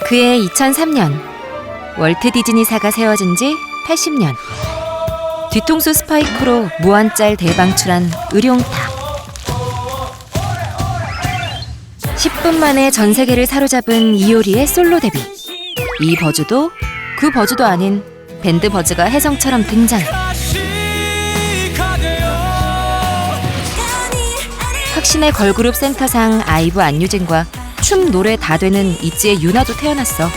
그해 2003년 월트 디즈니사가 세워진 지 80년. 뒤통수 스파이크로 무한짤 대방출한 의룡탑. 10분 만에 전 세계를 사로잡은 이효리의 솔로 데뷔. 이 버즈도 그 버즈도 아닌 밴드 버즈가 혜성처럼 등장. 혁신의 걸그룹 센터상 아이브 안유진과 춤 노래 다 되는 있지의 유나도 태어났어.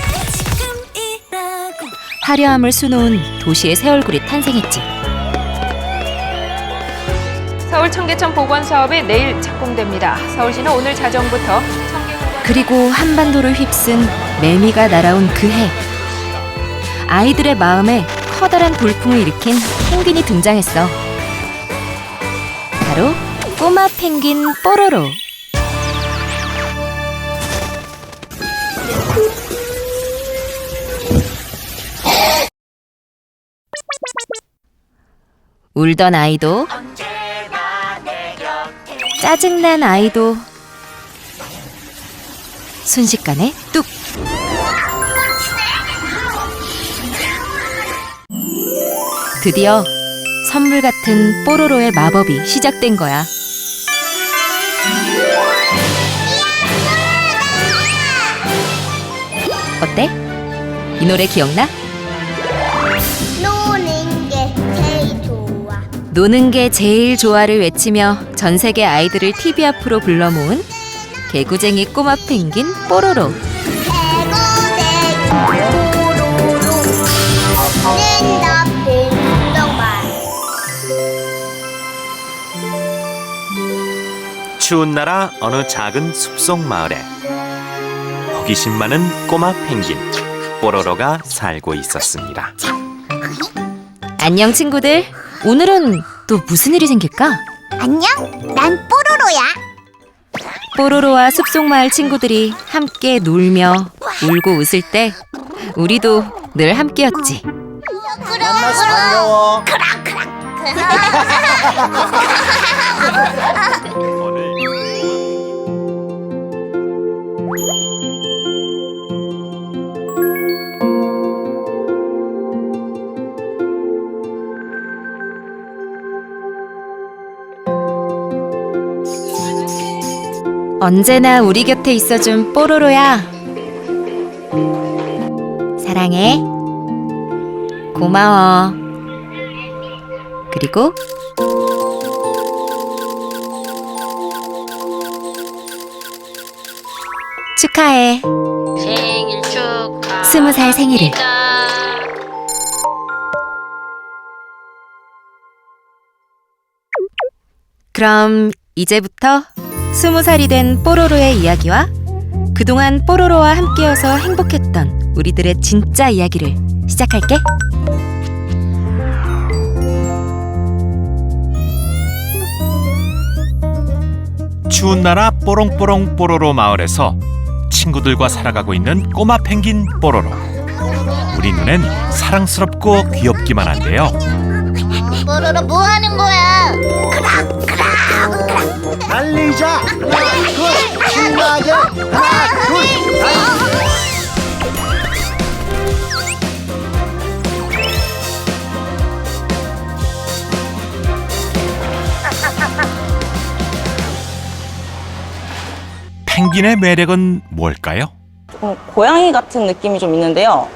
화려함을 수놓은 도시의 새 얼굴이 탄생했지. 서울 청계천 복원 사업이 내일 착공됩니다. 서울시는 오늘 자정부터 그리고 한반도를 휩쓴 매미가 날아온 그 해. 아이들의 마음에 커다란 돌풍을 일으킨 펭귄이 등장했어. 바로 꼬마 펭귄 뽀로로. 울던 아이도, 짜증난 아이도 순식간에 뚝! 드디어 선물 같은 뽀로로의 마법이 시작된 거야. 어때? 이 노래 기억나? 노는 게 제일 좋아. 노는 게 제일 좋아를 외치며 전 세계 아이들을 TV 앞으로 불러 모은 개구쟁이 꼬마 펭귄 뽀로로. 추운 나라 어느 작은 숲속 마을에 호기심 많은 꼬마 펭귄 뽀로로가 살고 있었습니다. 안녕 친구들. 오늘은 또 무슨 일이 생길까? 안녕, 난 뽀로로야. 뽀로로와 숲속마을 친구들이 함께 놀며 울고 웃을 때 우리도 늘 함께였지. 만나서 반가워. 언제나 우리 곁에 있어준 뽀로로야. 사랑해. 고마워. 그리고 축하해. 생일 축하. 20살 생일을. 그럼 이제부터 20살이 된 뽀로로의 이야기와 그동안 뽀로로와 함께여서 행복했던 우리들의 진짜 이야기를 시작할게. 추운 나라 뽀롱뽀롱 뽀로로 마을에서 친구들과 살아가고 있는 꼬마 펭귄 뽀로로. 우리 눈엔 사랑스럽고 귀엽기만 한데요. 뽀로로 뭐 하는 거야? 달리자. 하나, 둘, 신나게. 하나, 둘, 펭귄의 매력은 뭘까요? 고양이 같은 느낌이 좀 있는데요.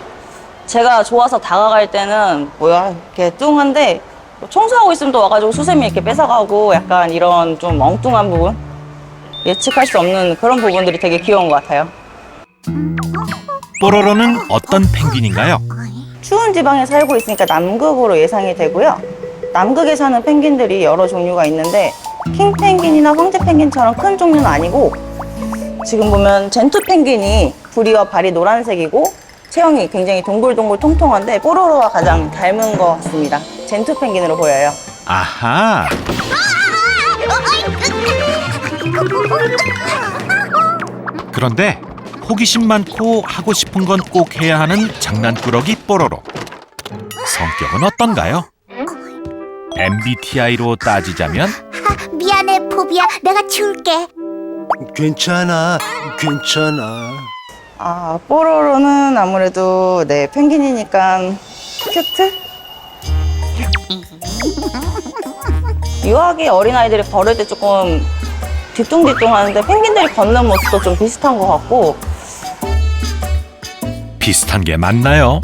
제가 좋아서 다가갈 때는 뭐야 이렇게 뚱한데 청소하고 있으면 또 와가지고 수세미 이렇게 뺏어가고 약간 이런 좀 엉뚱한 부분, 예측할 수 없는 그런 부분들이 되게 귀여운 것 같아요. 뽀로로는 어떤 펭귄인가요? 추운 지방에 살고 있으니까 남극으로 예상이 되고요. 남극에 사는 펭귄들이 여러 종류가 있는데 킹 펭귄이나 황제 펭귄처럼 큰 종류는 아니고, 지금 보면 젠투 펭귄이 부리와 발이 노란색이고 체형이 굉장히 동글동글 통통한데 뽀로로와 가장 닮은 것 같습니다. 젠투 펭귄으로 보여요. 아하! 그런데 호기심 많고 하고 싶은 건 꼭 해야 하는 장난꾸러기 뽀로로. 성격은 어떤가요? MBTI로 따지자면 미안해, 포비야. 내가 치울게. 괜찮아, 괜찮아. 뽀로로는 아무래도 네, 펭귄이니까 큐트? 유아기 어린아이들이 걸을 때 조금 뒤뚱뒤뚱 하는데 펭귄들이 걷는 모습도 좀 비슷한 것 같고 비슷한 게 맞나요?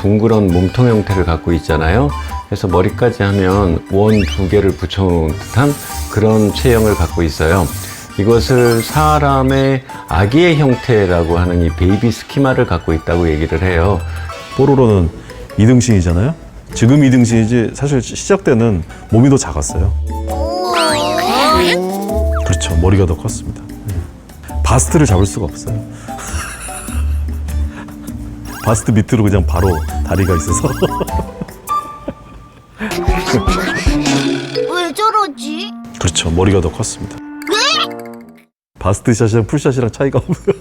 둥그런 몸통 형태를 갖고 있잖아요. 그래서 머리까지 하면 원 두 개를 붙여놓은 듯한 그런 체형을 갖고 있어요. 이것을 사람의 아기의 형태라고 하는 이 베이비 스키마를 갖고 있다고 얘기를 해요. 뽀로로는 이등신이잖아요. 지금 이등신이지 사실 시작 때는 몸이 더 작았어요. 그렇죠. 머리가 더 컸습니다. 바스트를 잡을 수가 없어요. 바스트 밑으로 그냥 바로 다리가 있어서. 왜 저러지? 그렇죠. 머리가 더 컸습니다. 바스트 샷이랑 풀샷이랑 차이가 없어요.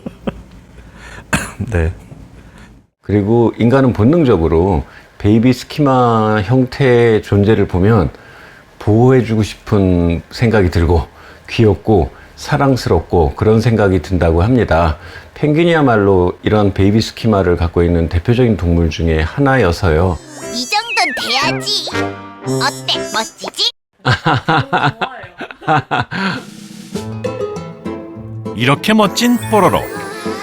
네. 그리고 인간은 본능적으로 베이비 스키마 형태의 존재를 보면 보호해주고 싶은 생각이 들고 귀엽고 사랑스럽고 그런 생각이 든다고 합니다. 펭귄이야말로 이런 베이비 스키마를 갖고 있는 대표적인 동물 중에 하나여서요. 이 정도는 돼야지. 어때? 멋지지? 이렇게 멋진 뽀로로.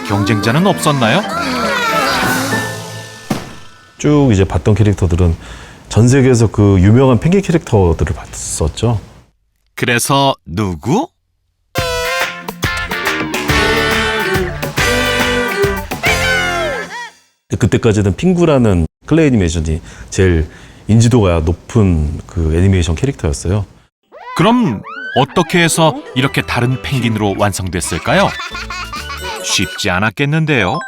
경쟁자는 없었나요? 쭉 이제 봤던 캐릭터들은 전 세계에서 그 유명한 펭귄 캐릭터들을 봤었죠. 그래서 누구? 그때까지는 핑구라는 클레이 애니메이션이 제일 인지도가 높은 그 애니메이션 캐릭터였어요. 그럼 어떻게 해서 이렇게 다른 펭귄으로 완성됐을까요? 쉽지 않았겠는데요.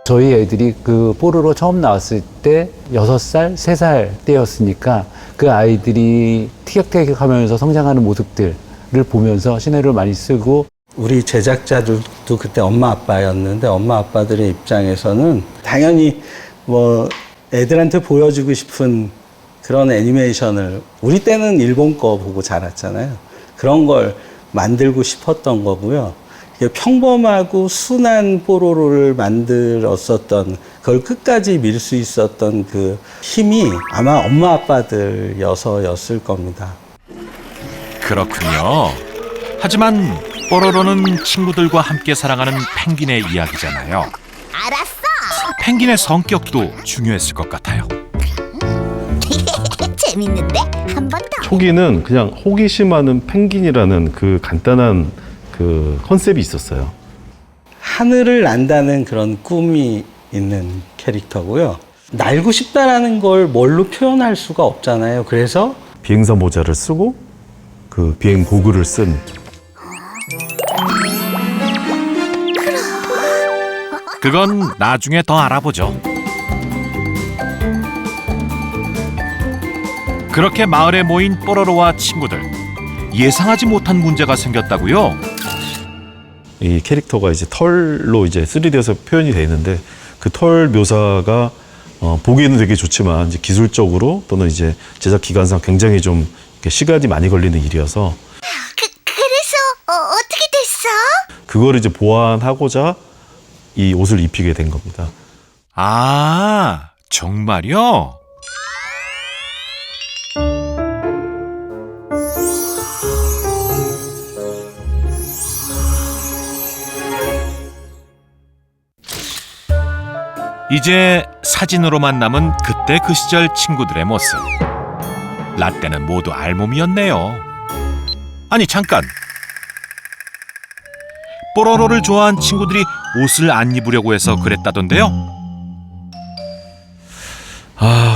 저희 애들이 그 뽀로로 처음 나왔을 때 6살, 3살 때였으니까 그 아이들이 티격태격하면서 성장하는 모습들을 보면서 시나리오를 많이 쓰고 우리 제작자들도 그때 엄마 아빠였는데 엄마 아빠들의 입장에서는 당연히 뭐 애들한테 보여주고 싶은 그런 애니메이션을 우리 때는 일본 거 보고 자랐잖아요. 그런 걸 만들고 싶었던 거고요. 평범하고 순한 뽀로로를 만들었었던 그걸 끝까지 밀 수 있었던 그 힘이 아마 엄마 아빠들여서였을 겁니다. 그렇군요. 하지만 뽀로로는 친구들과 함께 살아가는 펭귄의 이야기잖아요. 알았어. 펭귄의 성격도 중요했을 것 같아요. 재밌는데? 한 번 더. 초기는 그냥 호기심 많은 펭귄이라는 그 간단한 그 컨셉이 있었어요. 하늘을 난다는 그런 꿈이 있는 캐릭터고요. 날고 싶다라는 걸 뭘로 표현할 수가 없잖아요. 그래서 비행사 모자를 쓰고 그 비행 고글을 쓴 그건 나중에 더 알아보죠. 그렇게 마을에 모인 뽀로로와 친구들. 예상하지 못한 문제가 생겼다고요? 이 캐릭터가 이제 털로 이제 3D에서 표현이 돼 있는데 그 털 묘사가 보기에는 되게 좋지만 이제 기술적으로 또는 이제 제작 기간상 굉장히 좀 시간이 많이 걸리는 일이어서 그래서 어떻게 됐어? 그걸 이제 보완하고자 이 옷을 입히게 된 겁니다. 아, 정말요? 이제 사진으로만 남은 그때 그 시절 친구들의 모습. 라떼는 모두 알몸이었네요. 아니 잠깐. 뽀로로를 좋아한 친구들이 옷을 안 입으려고 해서 그랬다던데요.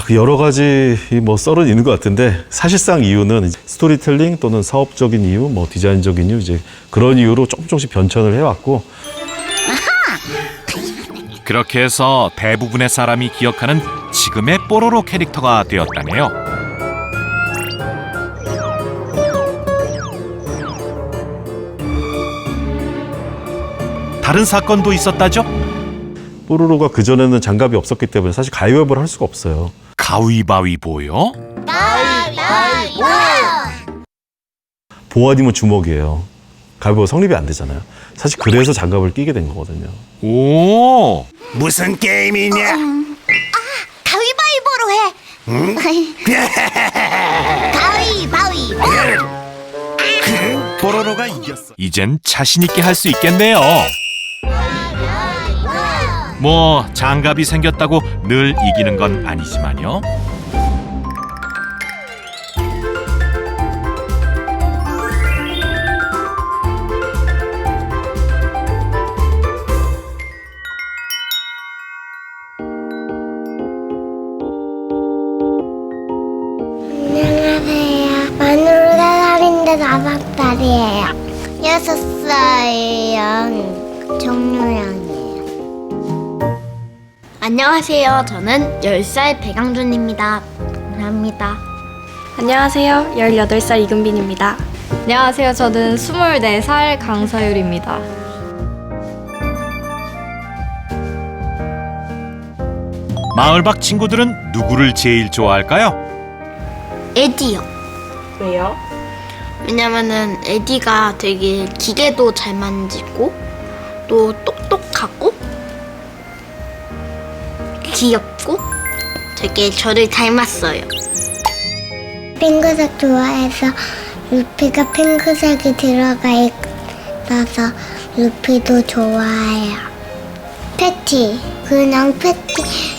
그 여러 가지 뭐 썰은 있는 것 같은데 사실상 이유는 이제 스토리텔링 또는 사업적인 이유, 뭐 디자인적인 이유 이제 그런 이유로 조금씩 변천을 해왔고. 그렇게 해서 대부분의 사람이 기억하는 지금의 뽀로로 캐릭터가 되었다네요. 다른 사건도 있었다죠? 뽀로로가 그전에는 장갑이 없었기 때문에 사실 가위바위보를 할 수가 없어요. 가위바위보요? 가위바위보. 보아님은 주먹이에요. 가위바위보 성립이 안 되잖아요. 사실 그래서 장갑을 끼게 된 거거든요. 오, 무슨 게임이냐? 가위바위보로 해. 가위바위보. 뽀로로가 이겼어. 이젠 자신 있게 할 수 있겠네요. 뭐 장갑이 생겼다고 늘 이기는 건 아니지만요. 안녕하세요. 만으로 4살인데 5살이에요. 6살이요. 정유양이에요. 안녕하세요. 저는 10살 백양준입니다. 감사합니다. 안녕하세요. 18살 이금빈입니다. 안녕하세요. 저는 24살 강서율입니다. 마을 밖 친구들은 누구를 제일 좋아할까요? 에디요. 왜요? 왜냐면은 에디가 되게 기계도 잘 만지고 또 똑똑하고 귀엽고 되게 저를 닮았어요. 핑크색 좋아해서 루피가 핑크색이 들어가 있어서 루피도 좋아해요. 패티, 그냥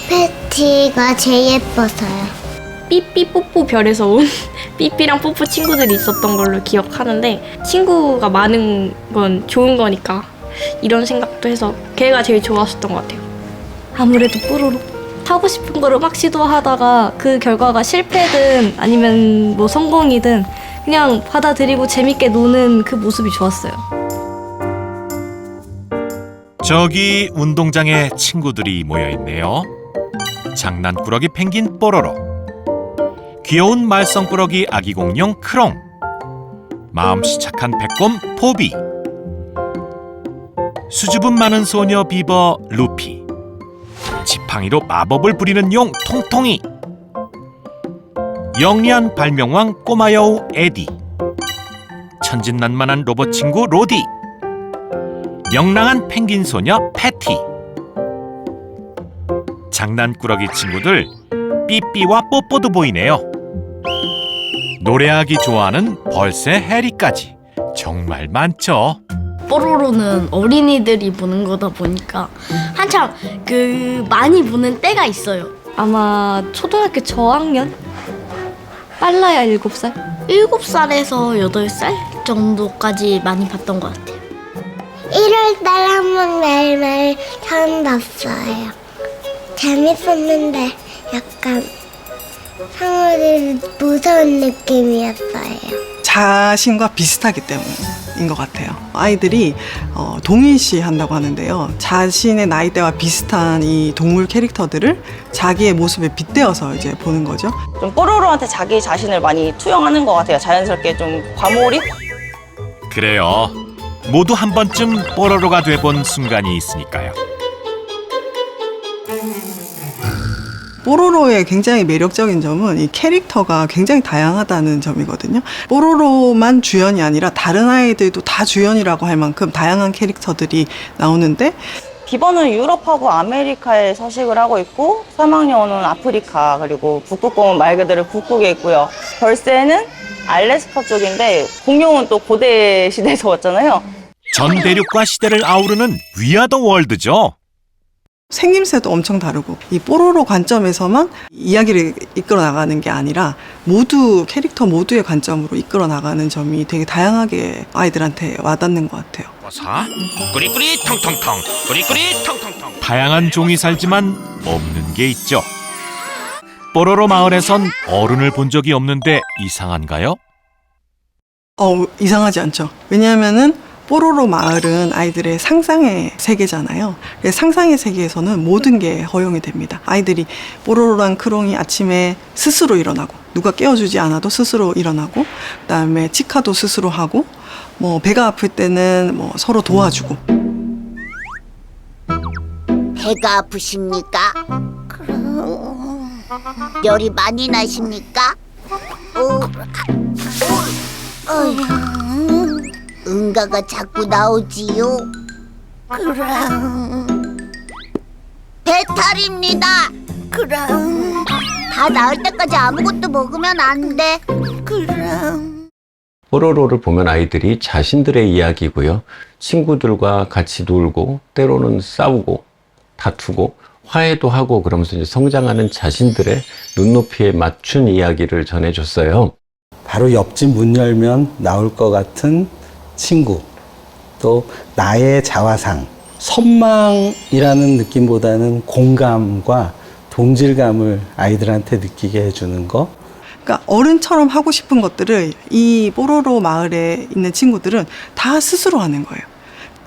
패티가 제일 예뻐서요. 삐삐 뽀뽀 별에서 온 삐삐랑 뽀뽀 친구들이 있었던 걸로 기억하는데 친구가 많은 건 좋은 거니까 이런 생각도 해서 걔가 제일 좋았었던 것 같아요. 아무래도 뽀로로 하고 싶은 거를 막 시도하다가 그 결과가 실패든 아니면 뭐 성공이든 그냥 받아들이고 재밌게 노는 그 모습이 좋았어요. 저기 운동장에 친구들이 모여있네요. 장난꾸러기 펭귄 뽀로로, 귀여운 말썽꾸러기 아기 공룡 크롱, 마음씨 착한 백곰 포비, 수줍음 많은 소녀 비버 루피, 지팡이로 마법을 부리는 용 통통이, 영리한 발명왕 꼬마 여우 에디, 천진난만한 로봇 친구 로디, 명랑한 펭귄 소녀 패티. 장난꾸러기 친구들 삐삐와 뽀뽀도 보이네요. 노래하기 좋아하는 벌새 해리까지 정말 많죠. 뽀로로는 어린이들이 보는 거다 보니까 한참 많이 보는 때가 있어요. 아마 초등학교 저학년? 빨라야 7살? 7살에서 8살 정도까지 많이 봤던 것 같아요. 1월달 한번 매일매일 처음 봤어요. 재밌었는데 약간 상어들이 무서운 느낌이었어요. 자신과 비슷하기 때문인 것 같아요. 아이들이 동일시 한다고 하는데요. 자신의 나이대와 비슷한 이 동물 캐릭터들을 자기의 모습에 빗대어서 이제 보는 거죠. 좀 뽀로로한테 자기 자신을 많이 투영하는 것 같아요. 자연스럽게 좀 과몰입? 그래요. 모두 한 번쯤 뽀로로가 돼본 순간이 있으니까요. 뽀로로의 굉장히 매력적인 점은 이 캐릭터가 굉장히 다양하다는 점이거든요. 뽀로로만 주연이 아니라 다른 아이들도 다 주연이라고 할 만큼 다양한 캐릭터들이 나오는데, 비버는 유럽하고 아메리카에 서식을 하고 있고, 사막여우는 아프리카, 그리고 북극곰은 말 그대로 북극에 있고요. 벌새는 알래스카 쪽인데 공룡은 또 고대 시대에서 왔잖아요. 전 대륙과 시대를 아우르는 위아더 월드죠. 생김새도 엄청 다르고, 이 뽀로로 관점에서만 이야기를 이끌어 나가는 게 아니라 모두 캐릭터 모두의 관점으로 이끌어 나가는 점이 되게 다양하게 아이들한테 와닿는 것 같아요. 사 꾸리꾸리 텅텅텅 꾸리꾸리 텅텅텅. 다양한 종이 살지만 없는 게 있죠. 뽀로로 마을에선 어른을 본 적이 없는데 이상한가요? 이상하지 않죠. 왜냐하면은 뽀로로 마을은 아이들의 상상의 세계잖아요. 상상의 세계에서는 모든 게 허용이 됩니다. 아이들이 뽀로로랑 크롱이 아침에 스스로 일어나고, 누가 깨워주지 않아도 스스로 일어나고, 그다음에 치카도 스스로 하고, 뭐 배가 아플 때는 뭐 서로 도와주고. 배가 아프십니까? 그럼 열이 많이 나십니까? 응가가 자꾸 나오지요? 그럼 배탈입니다. 그럼 다 나을 때까지 아무것도 먹으면 안 돼. 그럼 뽀로로를 보면 아이들이 자신들의 이야기고요. 친구들과 같이 놀고 때로는 싸우고 다투고 화해도 하고 그러면서 이제 성장하는 자신들의 눈높이에 맞춘 이야기를 전해줬어요. 바로 옆집 문 열면 나올 것 같은 친구, 또 나의 자화상, 선망이라는 느낌보다는 공감과 동질감을 아이들한테 느끼게 해주는 거. 그러니까 어른처럼 하고 싶은 것들을 이 뽀로로 마을에 있는 친구들은 다 스스로 하는 거예요.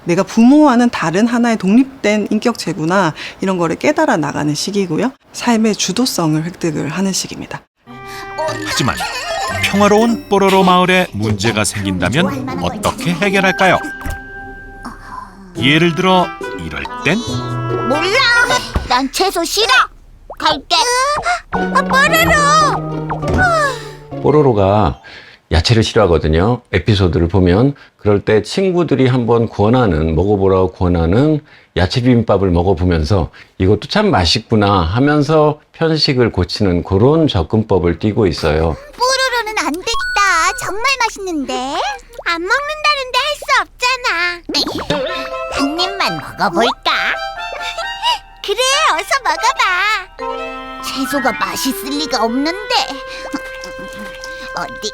내가 부모와는 다른 하나의 독립된 인격체구나 이런 거를 깨달아 나가는 시기고요. 삶의 주도성을 획득을 하는 시기입니다. 하지만 평화로운 뽀로로 마을에 문제가 생긴다면 어떻게 해결할까요? 예를 들어 이럴 땐 몰라. 난 채소 싫어. 갈게. 뽀로로. 뽀로로가 야채를 싫어하거든요. 에피소드를 보면 그럴 때 친구들이 한번 먹어보라고 권하는 야채 비빔밥을 먹어보면서 이것도 참 맛있구나 하면서 편식을 고치는 그런 접근법을 띠고 있어요. 뽀로로는 안 되겠다. 정말 맛있는데. 안 먹는다는데 할 수 없잖아. 한 입만 먹어볼까? 그래, 어서 먹어봐. 채소가 맛있을 리가 없는데. 어디?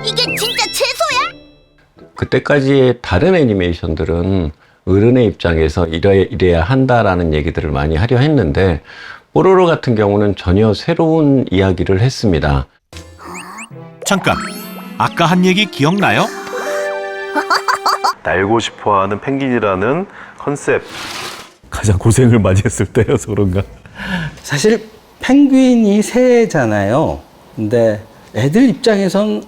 이게 진짜 채소야? 그때까지의 다른 애니메이션들은 어른의 입장에서 이래야 한다라는 얘기들을 많이 하려 했는데 뽀로로 같은 경우는 전혀 새로운 이야기를 했습니다. 잠깐, 아까 한 얘기 기억나요? 날고 싶어하는 펭귄이라는 컨셉. 가장 고생을 많이 했을 때여서 그런가. 사실 펭귄이 새잖아요. 근데 애들 입장에선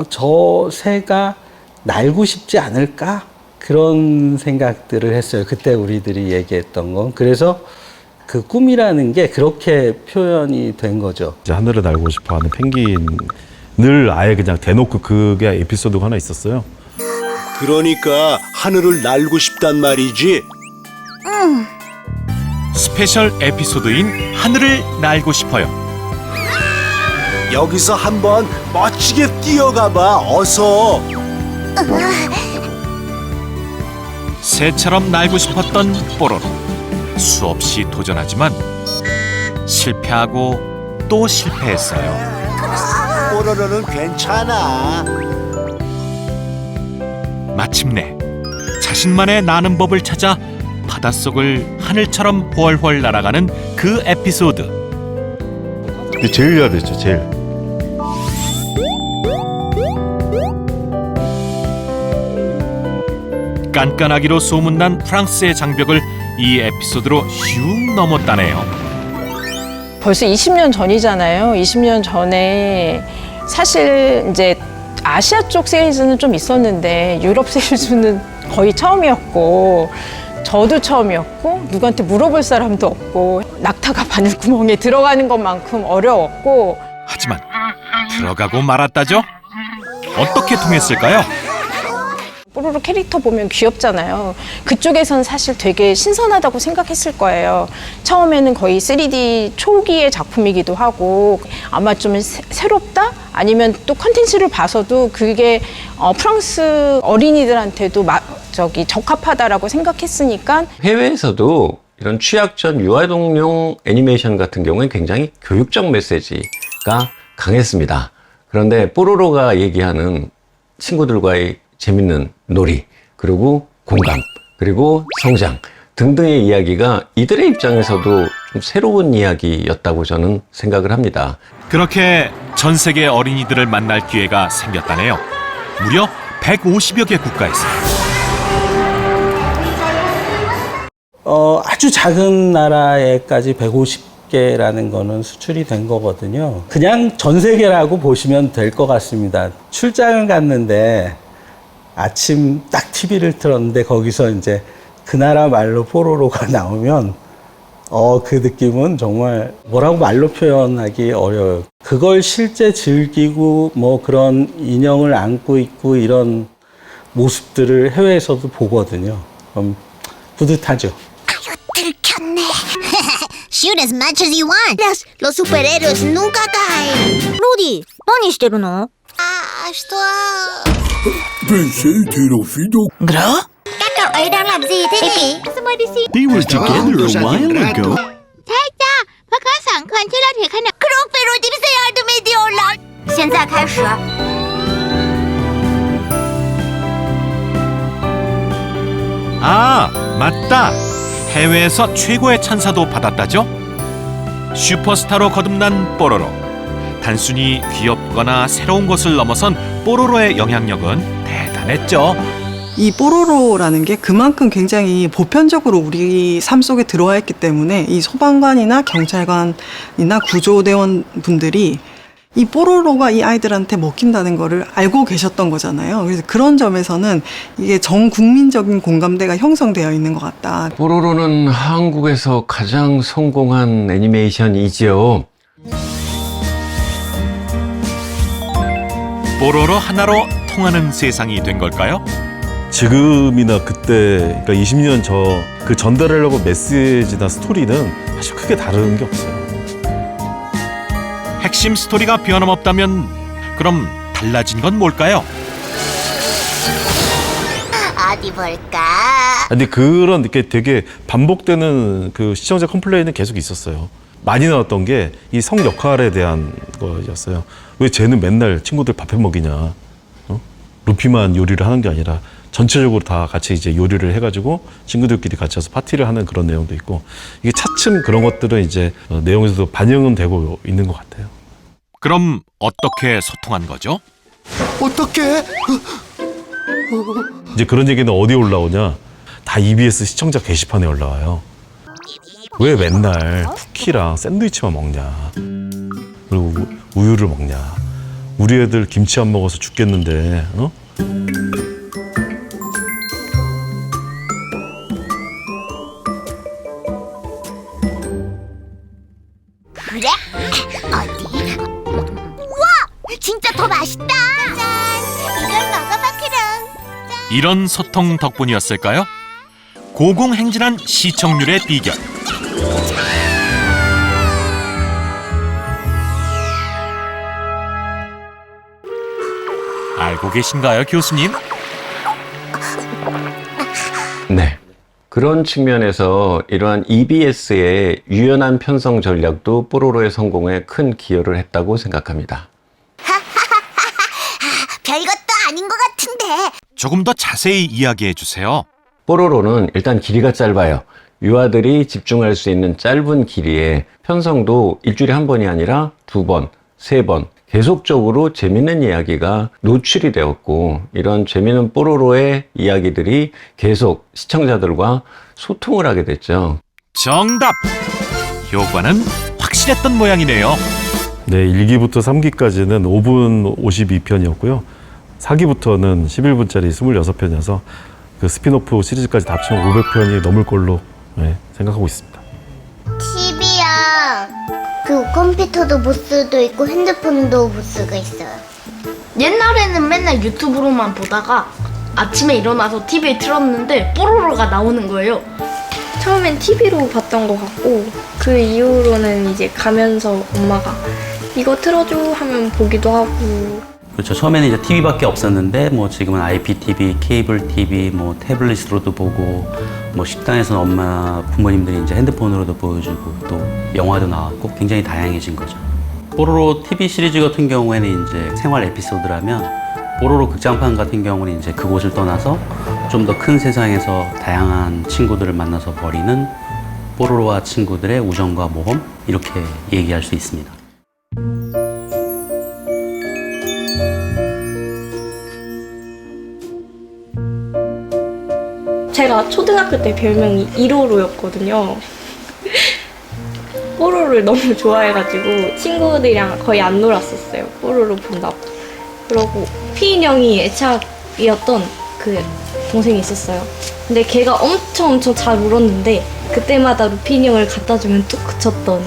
저 새가 날고 싶지 않을까? 그런 생각들을 했어요. 그때 우리들이 얘기했던 건. 그래서 그 꿈이라는 게 그렇게 표현이 된 거죠. 이제 하늘을 날고 싶어하는 펭귄을 아예 그냥 대놓고 그게 에피소드가 하나 있었어요. 그러니까 하늘을 날고 싶단 말이지. 응. 스페셜 에피소드인 하늘을 날고 싶어요. 여기서 한번 멋지게 뛰어가봐. 어서. 새처럼 날고 싶었던 뽀로로. 수없이 도전하지만 실패하고 또 실패했어요. 뽀로로는 괜찮아. 마침내 자신만의 나는 법을 찾아 바닷속을 하늘처럼 훨훨 날아가는 그 에피소드. 근데 제일 잘됐죠, 제일. 깐깐하기로 소문난 프랑스의 장벽을 이 에피소드로 슉 넘었다네요. 벌써 20년 전이잖아요. 20년 전에 사실 이제 아시아 쪽 시리즈는 좀 있었는데 유럽 시리즈는 거의 처음이었고 저도 처음이었고 누구한테 물어볼 사람도 없고 낙타가 바늘구멍에 들어가는 것만큼 어려웠고 하지만 들어가고 말았다죠? 어떻게 통했을까요? 뽀로로 캐릭터 보면 귀엽잖아요. 그쪽에서는 사실 되게 신선하다고 생각했을 거예요. 처음에는 거의 3D 초기의 작품이기도 하고 아마 좀 새롭다? 아니면 또 컨텐츠를 봐서도 그게 프랑스 어린이들한테도 적합하다라고 생각했으니까 해외에서도 이런 취약전 유아동용 애니메이션 같은 경우에 굉장히 교육적 메시지가 강했습니다. 그런데 뽀로로가 얘기하는 친구들과의 재밌는 놀이, 그리고 공감, 그리고 성장 등등의 이야기가 이들의 입장에서도 좀 새로운 이야기였다고 저는 생각을 합니다. 그렇게 전 세계 어린이들을 만날 기회가 생겼다네요. 무려 150여 개 국가에서. 아주 작은 나라에까지 150개라는 거는 수출이 된 거거든요. 그냥 전 세계라고 보시면 될 것 같습니다. 출장을 갔는데 아침 딱 TV를 틀었는데 거기서 이제 그 나라 말로 뽀로로가 나오면 그 느낌은 정말 뭐라고 말로 표현하기 어려워요. 그걸 실제 즐기고 뭐 그런 인형을 안고 있고 이런 모습들을 해외에서도 보거든요. 그럼 뿌듯하죠. 들켰네. Shoot as much as you want. Los superhéroes nunca caen. Rudy, 뭐니してるの? Что? Gro? Các cậu ấy đang làm gì thế nhỉ? They were together a while ago. 살짝, fakat sẵn khoản chứ là thiệt hay nào? Krok ve Rudy bize yardım ediyorlar. 现在开始. 아, 맞다. 해외에서 최고의 찬사도 받았다죠? 슈퍼스타로 거듭난 뽀로로. 단순히 귀엽거나 새로운 것을 넘어선 뽀로로의 영향력은 대단했죠. 이 뽀로로라는 게 그만큼 굉장히 보편적으로 우리 삶 속에 들어와 있기 때문에 이 소방관이나 경찰관이나 구조대원 분들이 이 뽀로로가 이 아이들한테 먹힌다는 거를 알고 계셨던 거잖아요. 그래서 그런 점에서는 이게 전 국민적인 공감대가 형성되어 있는 것 같다. 뽀로로는 한국에서 가장 성공한 애니메이션이지요. 뽀로로 하나로 통하는 세상이 된 걸까요? 지금이나 그때, 그러니까 20년 그 전달하려고 메시지나 스토리는 사실 크게 다른 게 없어요. 핵심 스토리가 변함없다면 그럼 달라진 건 뭘까요? 어디 볼까? 근데 그런 이렇게 되게 반복되는 그 시청자 컴플레인은 계속 있었어요. 많이 나왔던 게 이 성 역할에 대한 거였어요. 왜 쟤는 맨날 친구들 밥해 먹이냐? 루피만 요리를 하는 게 아니라 전체적으로 다 같이 이제 요리를 해가지고 친구들끼리 같이 와서 파티를 하는 그런 내용도 있고, 이게 차츰 그런 것들은 이제 내용에서도 반영은 되고 있는 것 같아요. 그럼 어떻게 소통한 거죠? 어떻게? 이제 그런 얘기는 어디에 올라오냐? 다 EBS 시청자 게시판에 올라와요. 왜 맨날 쿠키랑 샌드위치만 먹냐? 그리고 우유를 먹냐? 우리 애들 김치 안 먹어서 죽겠는데, 어? 그래? 어디? 우와! 진짜 더 맛있다! 짠! 이걸 먹어봐, 크롱! 이런 소통 덕분이었을까요? 고공행진한 시청률의 비결. 알고 계신가요, 교수님? 네. 그런 측면에서 이러한 EBS의 유연한 편성 전략도 뽀로로의 성공에 큰 기여를 했다고 생각합니다. 별것도 아닌 것 같은데. 조금 더 자세히 이야기해 주세요. 뽀로로는 일단 길이가 짧아요. 유아들이 집중할 수 있는 짧은 길이에 편성도 일주일에 한 번이 아니라 2번, 3번 계속적으로 재밌는 이야기가 노출이 되었고, 이런 재밌는 뽀로로의 이야기들이 계속 시청자들과 소통을 하게 됐죠. 정답! 효과는 확실했던 모양이네요. 네, 1기부터 3기까지는 5분 52편이었고요. 4기부터는 11분짜리 26편이어서 그 스피노프 시리즈까지 다 합치면 500편이 넘을 걸로 생각하고 있습니다. TV야. 그 컴퓨터도 못 쓰도 있고 핸드폰도 못 쓰고 있어요. 옛날에는 맨날 유튜브로만 보다가 아침에 일어나서 TV에 틀었는데 뽀로로가 나오는 거예요. 처음엔 TV로 봤던 것 같고 그 이후로는 이제 가면서 엄마가 이거 틀어줘 하면 보기도 하고. 그렇죠. 처음에는 이제 TV밖에 없었는데 뭐 지금은 IPTV, 케이블 TV, 뭐 태블릿으로도 보고, 뭐 식당에서는 엄마 부모님들이 이제 핸드폰으로도 보여주고, 또 영화도 나왔고 굉장히 다양해진 거죠. 뽀로로 TV 시리즈 같은 경우에는 이제 생활 에피소드라면, 뽀로로 극장판 같은 경우는 이제 그곳을 떠나서 좀 더 큰 세상에서 다양한 친구들을 만나서 벌이는 뽀로로와 친구들의 우정과 모험, 이렇게 얘기할 수 있습니다. 제가 초등학교 때 별명이 1호로였거든요. 뽀로로를 너무 좋아해가지고 친구들이랑 거의 안 놀았었어요. 뽀로로 본다고. 그러고 피인 형이 애착이었던 그 동생이 있었어요. 근데 걔가 엄청 잘 울었는데 그때마다 루핀 형을 갖다 주면 뚝 그쳤던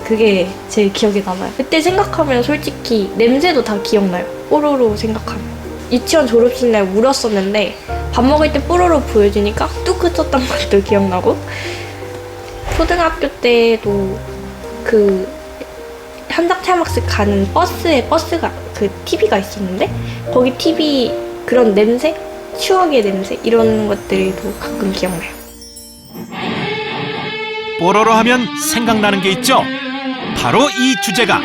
그게 제일 기억에 남아요. 그때 생각하면 솔직히 냄새도 다 기억나요. 뽀로로 생각하면. 유치원 졸업식 날 울었었는데 밥 먹을 때 뽀로로 보여주니까 뚝 그쳤던 것도 기억나고, 초등학교 때도 그 한적차막스 가는 버스가 그 TV가 있었는데 거기 TV 그런 냄새? 추억의 냄새? 이런 것들도 가끔 기억나요. 뽀로로 하면 생각나는 게 있죠. 바로 이 주제가.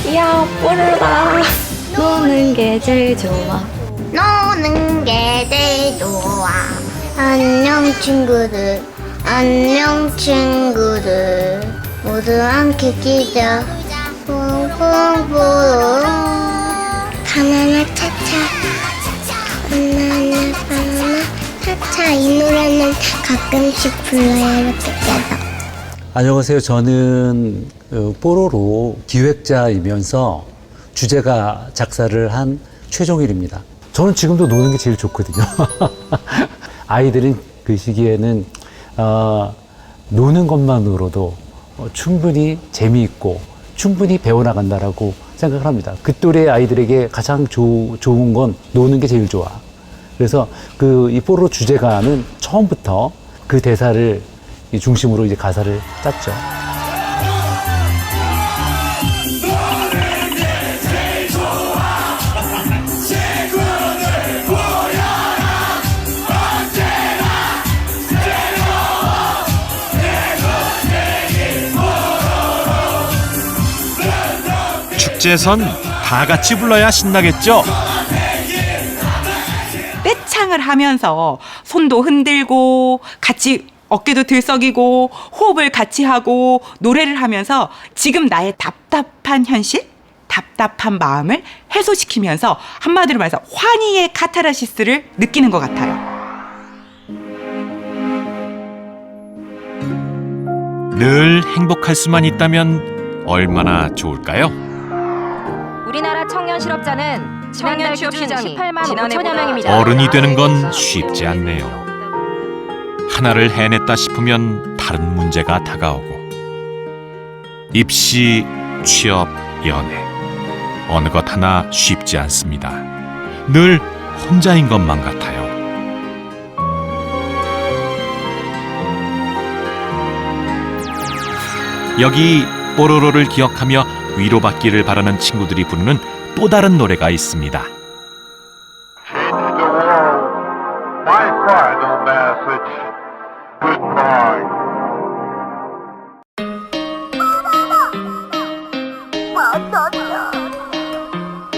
이야, 뽀로로다. 노는 게 제일 좋아. 노는 게 제일 좋아. 안녕 친구들, 안녕 친구들, 모두 함께 뛰자. 퐁퐁 뽀로로. 바나나 차차, 바나나 차차. 이 노래는 가끔씩 불러요. 이렇게 떼서. 안녕하세요. 저는 뽀로로 기획자이면서 주제가 작사를 한 최종일입니다. 저는 지금도 노는 게 제일 좋거든요. 아이들은 그 시기에는 노는 것만으로도 충분히 재미있고 충분히 배워나간다라고 생각을 합니다. 그 또래 아이들에게 가장 좋은 건 노는 게 제일 좋아. 그래서 이 뽀로로 주제가는 처음부터 그 대사를 중심으로 이제 가사를 짰죠. 축제선 다 같이 불러야 신나겠죠. 떼창을 하면서 손도 흔들고 같이 어깨도 들썩이고 호흡을 같이 하고 노래를 하면서 지금 나의 답답한 현실, 답답한 마음을 해소시키면서 한마디로 말해서 환희의 카타르시스를 느끼는 것 같아요. 늘 행복할 수만 있다면 얼마나 좋을까요? 우리나라 청년 실업자는 지난달 기준이 18만 5천여 명입니다. 어른이 되는 건 쉽지 않네요. 하나를 해냈다 싶으면 다른 문제가 다가오고, 입시, 취업, 연애, 어느 것 하나 쉽지 않습니다. 늘 혼자인 것만 같아요. 여기 뽀로로를 기억하며 위로받기를 바라는 친구들이 부르는 또 다른 노래가 있습니다.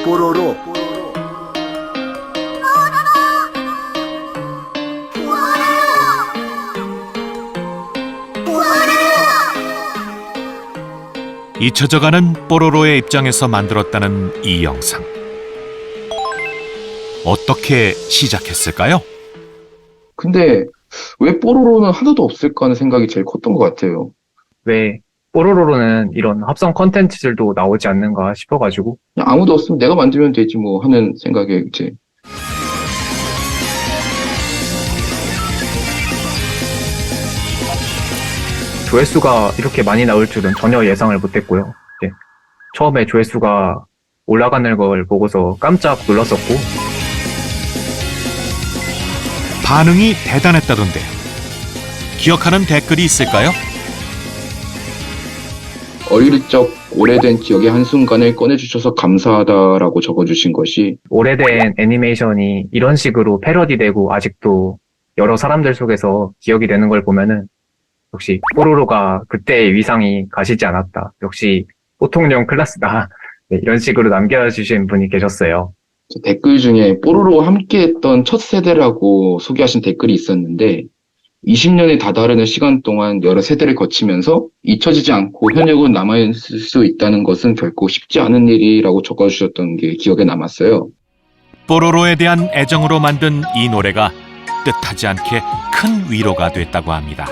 뽀로로. 잊혀져가는 뽀로로의 입장에서 만들었다는 이 영상. 어떻게 시작했을까요? 근데 왜 뽀로로는 하나도 없을까 하는 생각이 제일 컸던 것 같아요. 왜 뽀로로로는 이런 합성 컨텐츠들도 나오지 않는가 싶어가지고 그냥 아무도 없으면 내가 만들면 되지 뭐 하는 생각에 이제 조회수가 이렇게 많이 나올 줄은 전혀 예상을 못했고요. 처음에 조회수가 올라가는 걸 보고서 깜짝 놀랐었고, 반응이 대단했다던데요. 기억하는 댓글이 있을까요? 어릴 적 오래된 기억의 한순간을 꺼내주셔서 감사하다라고 적어주신 것이, 오래된 애니메이션이 이런 식으로 패러디되고 아직도 여러 사람들 속에서 기억이 되는 걸 보면은 역시 뽀로로가 그때의 위상이 가시지 않았다. 역시 보통령 클래스다. 네, 이런 식으로 남겨주신 분이 계셨어요. 댓글 중에 뽀로로와 함께했던 첫 세대라고 소개하신 댓글이 있었는데, 20년에 다다르는 시간 동안 여러 세대를 거치면서 잊혀지지 않고 현역은 남아있을 수 있다는 것은 결코 쉽지 않은 일이라고 적어주셨던 게 기억에 남았어요. 뽀로로에 대한 애정으로 만든 이 노래가 뜻하지 않게 큰 위로가 됐다고 합니다.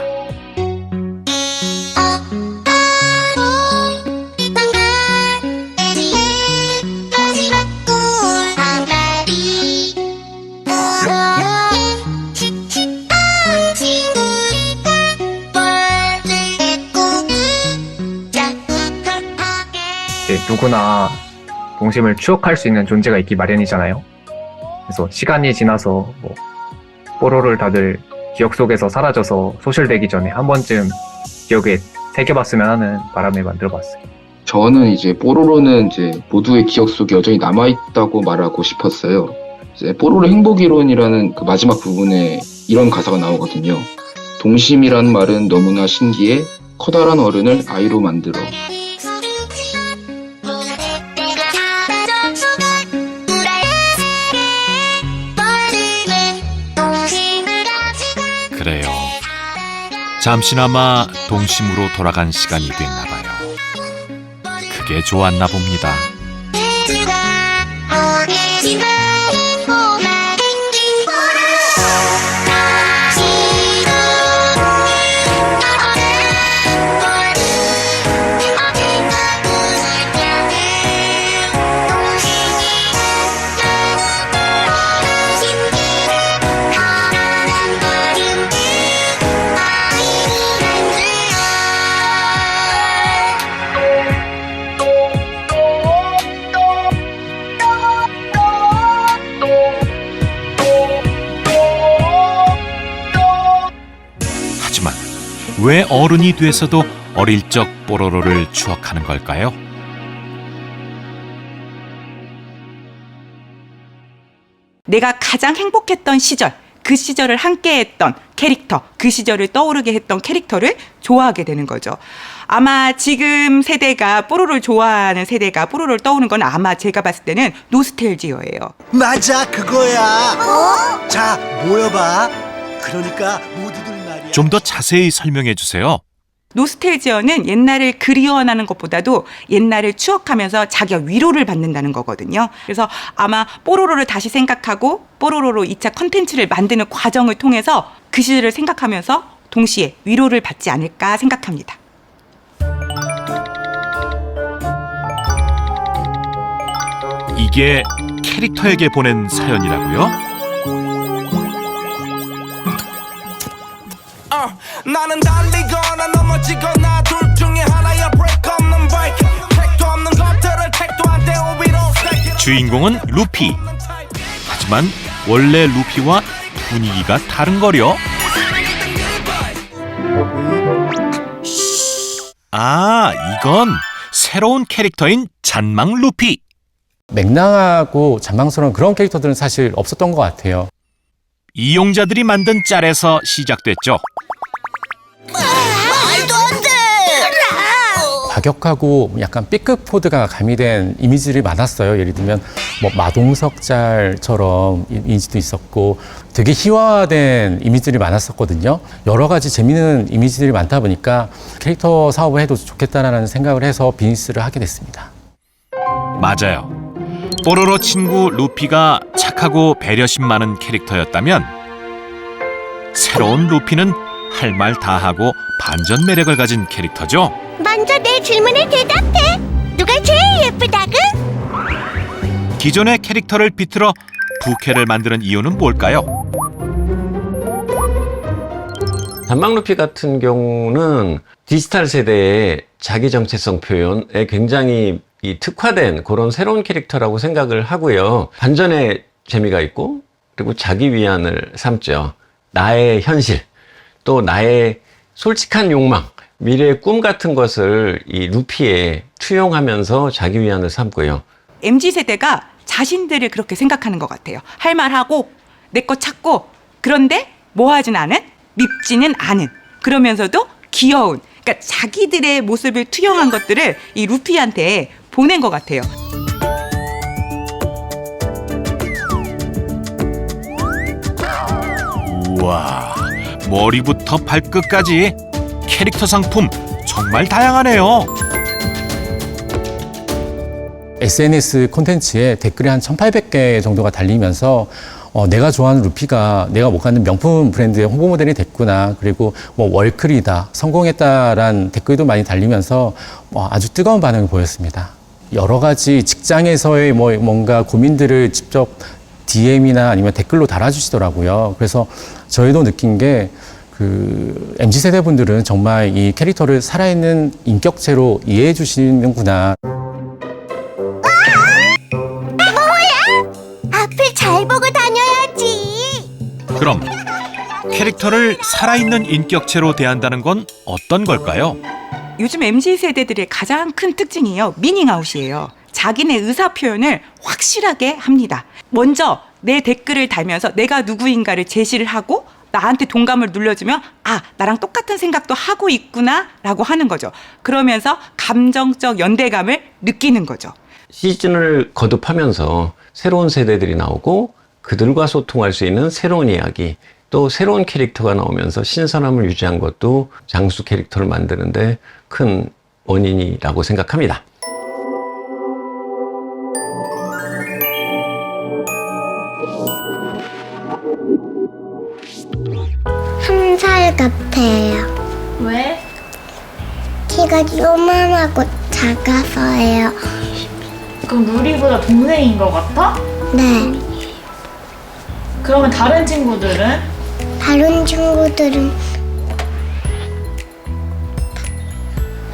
누구나 동심을 추억할 수 있는 존재가 있기 마련이잖아요. 그래서 시간이 지나서 뭐 뽀로로를 다들 기억 속에서 사라져서 소실되기 전에 한 번쯤 기억에 새겨봤으면 하는 바람에 만들어봤어요. 저는 이제 뽀로로는 이제 모두의 기억 속에 여전히 남아있다고 말하고 싶었어요. 이제 뽀로로 행복이론이라는 그 마지막 부분에 이런 가사가 나오거든요. 동심이란 말은 너무나 신기해 커다란 어른을 아이로 만들어. 그래요. 잠시나마 동심으로 돌아간 시간이 됐나 봐요. 그게 좋았나 봅니다. 하지만 왜 어른이 돼서도 어릴 적 뽀로로를 추억하는 걸까요? 내가 가장 행복했던 시절, 그 시절을 함께했던 캐릭터, 그 시절을 떠오르게 했던 캐릭터를 좋아하게 되는 거죠. 아마 지금 세대가 뽀로로를 좋아하는 세대가 뽀로로를 떠오르는 건 아마 제가 봤을 때는 노스텔지어예요. 맞아, 그거야. 자, 모여봐. 그러니까 모두들 말이야. 좀 더 자세히 설명해 주세요. 노스텔지어는 옛날을 그리워하는 것보다도 옛날을 추억하면서 자기가 위로를 받는다는 거거든요. 그래서 아마 뽀로로를 다시 생각하고 뽀로로로 2차 컨텐츠를 만드는 과정을 통해서 그 시절을 생각하면서 동시에 위로를 받지 않을까 생각합니다. 이게 캐릭터에게 보낸 사연이라고요? 나는 달리거나 넘어지거나 둘 중에 하나야 브레이크 없는 바이크 택도 없는 것들을 택도 안 돼 위로 주인공은 루피. 하지만 원래 루피와 분위기가 다른 거려. 아, 이건 새로운 캐릭터인 잔망 루피. 맹랑하고 잔망스러운 그런 캐릭터들은 사실 없었던 것 같아요. 이용자들이 만든 짤에서 시작됐죠. 말도 안 돼! 과격하고 약간 B급 코드가 가미된 이미지들이 많았어요. 예를 들면 뭐 마동석 짤처럼 이미지도 있었고 되게 희화화된 이미지들이 많았었거든요. 여러 가지 재미있는 이미지들이 많다 보니까 캐릭터 사업을 해도 좋겠다라는 생각을 해서 비즈니스를 하게 됐습니다. 맞아요. 뽀로로 친구 루피가 착하고 배려심 많은 캐릭터였다면 새로운 루피는 할 말 다 하고 반전 매력을 가진 캐릭터죠. 먼저 내 질문에 대답해. 누가 제일 예쁘다구? 기존의 캐릭터를 비틀어 부캐를 만드는 이유는 뭘까요? 잔망 루피 같은 경우는 디지털 세대의 자기 정체성 표현에 굉장히 특화된 그런 새로운 캐릭터라고 생각을 하고요. 반전의 재미가 있고 그리고 자기 위안을 삼죠. 나의 현실, 또 나의 솔직한 욕망, 미래의 꿈 같은 것을 이 루피에 투영하면서 자기 위안을 삼고요. MZ세대가 자신들을 그렇게 생각하는 것 같아요. 할 말하고 내 거 찾고 그런데 뭐 하진 않은? 밉지는 않은. 그러면서도 귀여운. 그러니까 자기들의 모습을 투영한 것들을 이 루피한테 보낸 것 같아요. 우와, 머리부터 발끝까지 캐릭터 상품 정말 다양하네요. SNS 콘텐츠에 댓글이 한 1,800개 정도가 달리면서 내가 좋아하는 루피가 내가 못 갖는 명품 브랜드의 홍보 모델이 됐구나. 그리고 뭐 월클이다, 성공했다라는 댓글도 많이 달리면서 아주 뜨거운 반응을 보였습니다. 여러 가지 직장에서의 뭔가 고민들을 직접 DM이나 아니면 댓글로 달아주시더라고요. 그래서 저희도 느낀 게 MZ세대 분들은 정말 이 캐릭터를 살아있는 인격체로 이해해 주시는구나. 그럼 캐릭터를 살아있는 인격체로 대한다는 건 어떤 걸까요? 요즘 MZ 세대들의 가장 큰 특징이요. 미닝아웃이에요. 자기네 의사 표현을 확실하게 합니다. 먼저 내 댓글을 달면서 내가 누구인가를 제시를 하고 나한테 동감을 눌러주면 아, 나랑 똑같은 생각도 하고 있구나 라고 하는 거죠. 그러면서 감정적 연대감을 느끼는 거죠. 시즌을 거듭하면서 새로운 세대들이 나오고 그들과 소통할 수 있는 새로운 이야기, 또 새로운 캐릭터가 나오면서 신선함을 유지한 것도 장수 캐릭터를 만드는데 큰 원인이라고 생각합니다. 한 살 같아요. 왜? 키가 요만하고 작아서예요. 그럼 루리보다 동생인 것 같아? 네. 그러면 다른 친구들은? 다른 친구들은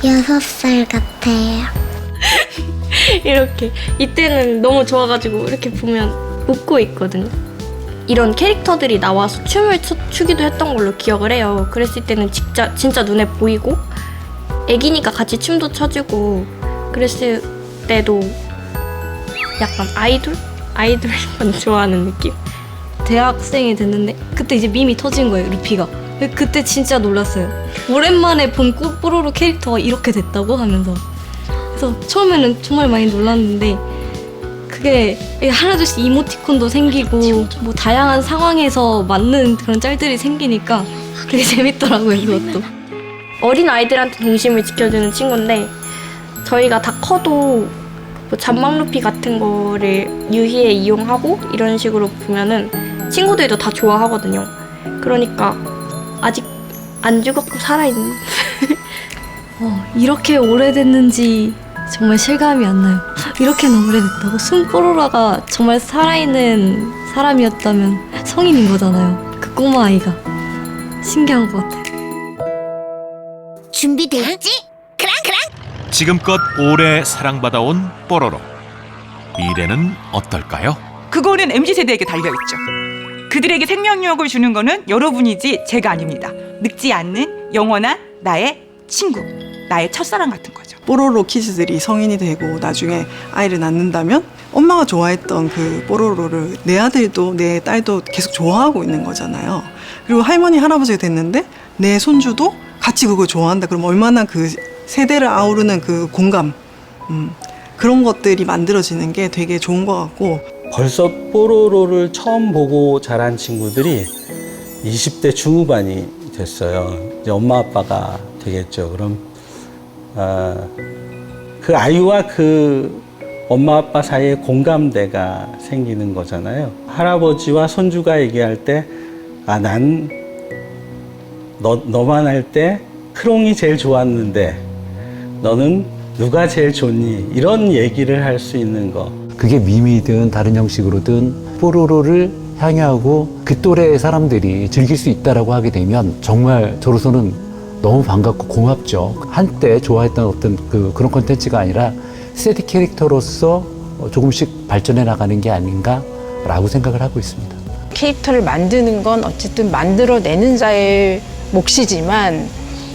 6살 같아요. 이렇게 이때는 너무 좋아가지고 이렇게 보면 웃고 있거든요. 이런 캐릭터들이 나와서 춤을 추기도 했던 걸로 기억을 해요. 그랬을 때는 진짜 눈에 보이고 애기니까 같이 춤도 춰주고 그랬을 때도 약간 아이돌만 좋아하는 느낌? 대학생이 됐는데 그때 이제 밈이 터진 거예요, 루피가. 그때 진짜 놀랐어요. 오랜만에 본 뽀로로 캐릭터가 이렇게 됐다고 하면서. 그래서 처음에는 정말 많이 놀랐는데 그게 하나둘씩 이모티콘도 생기고 뭐 다양한 상황에서 맞는 그런 짤들이 생기니까 되게 재밌더라고요, 그것도. 어린 아이들한테 동심을 지켜주는 친구인데 저희가 다 커도 뭐 잔망 루피 같은 거를 유희에 이용하고 이런 식으로 보면은 친구들도 다 좋아하거든요. 그러니까 아직 안 죽었고 살아있는 이렇게 오래됐는지 정말 실감이 안 나요. 이렇게나 오래됐다고? 뽀로로가 정말 살아있는 사람이었다면 성인인 거잖아요. 그 꼬마 아이가. 신기한 것 같아요. 준비됐지? 지금껏 오래 사랑받아온 뽀로로. 미래는 어떨까요? 그거는 MZ세대에게 달려있죠. 그들에게 생명력을 주는 거는 여러분이지 제가 아닙니다. 늙지 않는 영원한 나의 친구, 나의 첫사랑 같은 거죠. 뽀로로 키즈들이 성인이 되고 나중에 아이를 낳는다면 엄마가 좋아했던 그 뽀로로를 내 아들도 내 딸도 계속 좋아하고 있는 거잖아요. 그리고 할머니 할아버지가 됐는데 내 손주도 같이 그걸 좋아한다. 그럼 얼마나 그 세대를 아우르는 그 공감, 그런 것들이 만들어지는 게 되게 좋은 것 같고. 벌써 뽀로로를 처음 보고 자란 친구들이 20대 중후반이 됐어요. 이제 엄마 아빠가 되겠죠. 그럼 그 아이와 그 엄마 아빠 사이에 공감대가 생기는 거잖아요. 할아버지와 손주가 얘기할 때 난 너만 할 때 크롱이 제일 좋았는데 너는 누가 제일 좋니? 이런 얘기를 할 수 있는 거. 그게 밈이든 다른 형식으로든 뽀로로를 향유하고 그 또래의 사람들이 즐길 수 있다라고 하게 되면 정말 저로서는 너무 반갑고 고맙죠. 한때 좋아했던 어떤 그런 콘텐츠가 아니라 세대 캐릭터로서 조금씩 발전해 나가는 게 아닌가라고 생각을 하고 있습니다. 캐릭터를 만드는 건 어쨌든 만들어내는 자의 몫이지만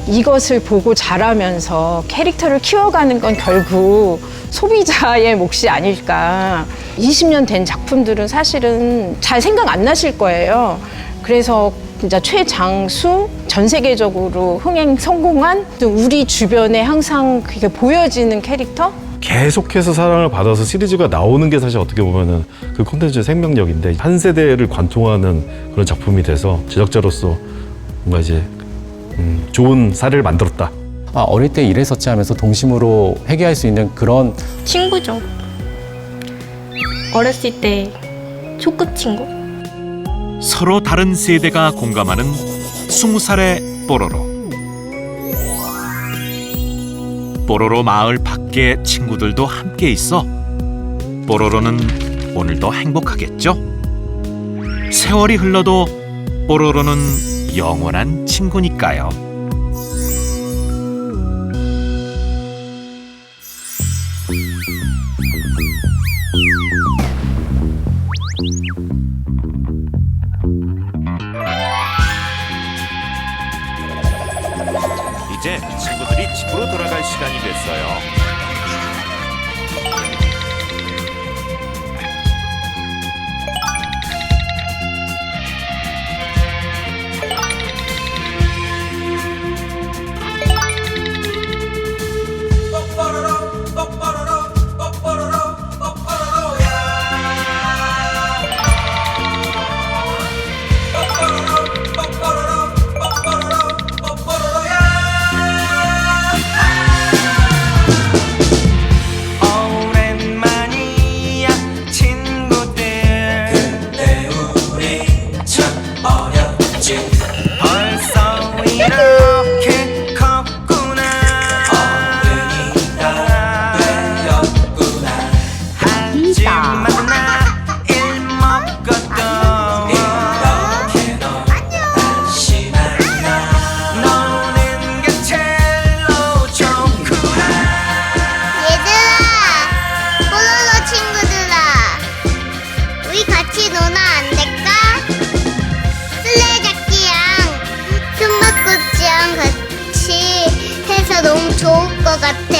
이것을 보고 자라면서 캐릭터를 키워가는 건 결국 소비자의 몫이 아닐까. 20년 된 작품들은 사실은 잘 생각 안 나실 거예요. 그래서 진짜 최장수, 전 세계적으로 흥행 성공한 우리 주변에 항상 그게 보여지는 캐릭터? 계속해서 사랑을 받아서 시리즈가 나오는 게 사실 어떻게 보면은 그 콘텐츠의 생명력인데 한 세대를 관통하는 그런 작품이 돼서 제작자로서 뭔가 이제 좋은 사례를 만들었다. 어릴 때 이랬었지 하면서 동심으로 회귀할 수 있는 그런 친구죠. 어렸을 때 초급 친구? 서로 다른 세대가 공감하는 20살의 뽀로로. 뽀로로 마을 밖에 친구들도 함께 있어 뽀로로는 오늘도 행복하겠죠? 세월이 흘러도 뽀로로는 영원한 친구니까요. 이제 친구들이 집으로 돌아갈 시간이 됐어요. 오랜만이야 친구들 근데 우리 참 어렸지 벌써 이렇게 컸구나 어른이 다 되었구나 하지만 나일 먹었던 이렇게 너 다시 만나 노는 게 제일로 좋구나 얘들아, 뽀로로 친구들아, 우리 같이 노나 안 될까? 술래잡기랑 숨바꼭질랑 같이 해서 너무 좋을 것 같아.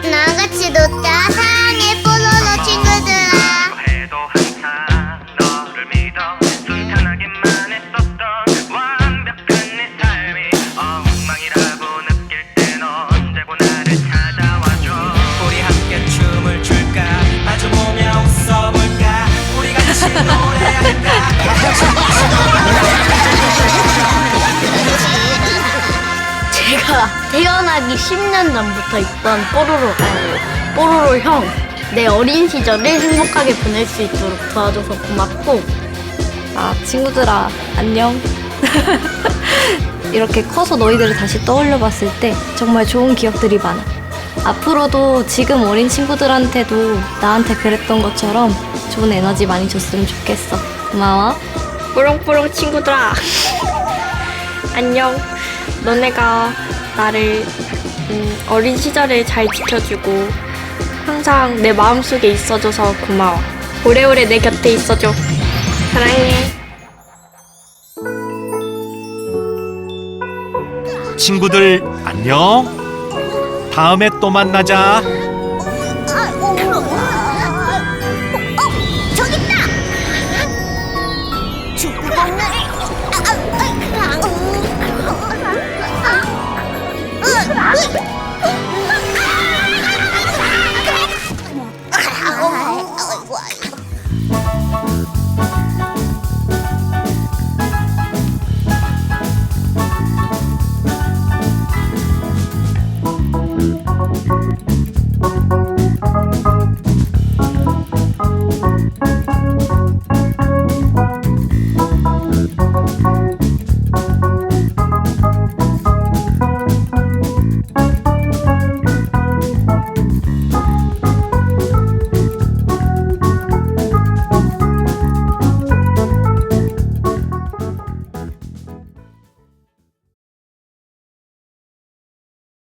나같이 놀자. 사랑해, 뽀로로 친구들아. 해도 항상 너를 믿어 순탄하게만 했었던 완벽한 내 삶이 엉망이라고 느낄 땐 언제고 나를 찾아와줘 우리 함께 춤을 출까 마주 보며 웃어볼까 우리 같이 노래할까 제가 태어나기 10년 전부터 있던 뽀로로 형. 내 어린 시절을 행복하게 보낼 수 있도록 도와줘서 고맙고. 친구들아, 안녕. 이렇게 커서 너희들을 다시 떠올려 봤을 때 정말 좋은 기억들이 많아. 앞으로도 지금 어린 친구들한테도 나한테 그랬던 것처럼 좋은 에너지 많이 줬으면 좋겠어. 고마워. 뽀롱뽀롱 친구들아. 안녕. 너네가 나를 어린 시절을 잘 지켜주고 항상 내 마음속에 있어줘서 고마워. 오래오래 내 곁에 있어줘. 사랑해. 친구들 안녕. 다음에 또 만나자.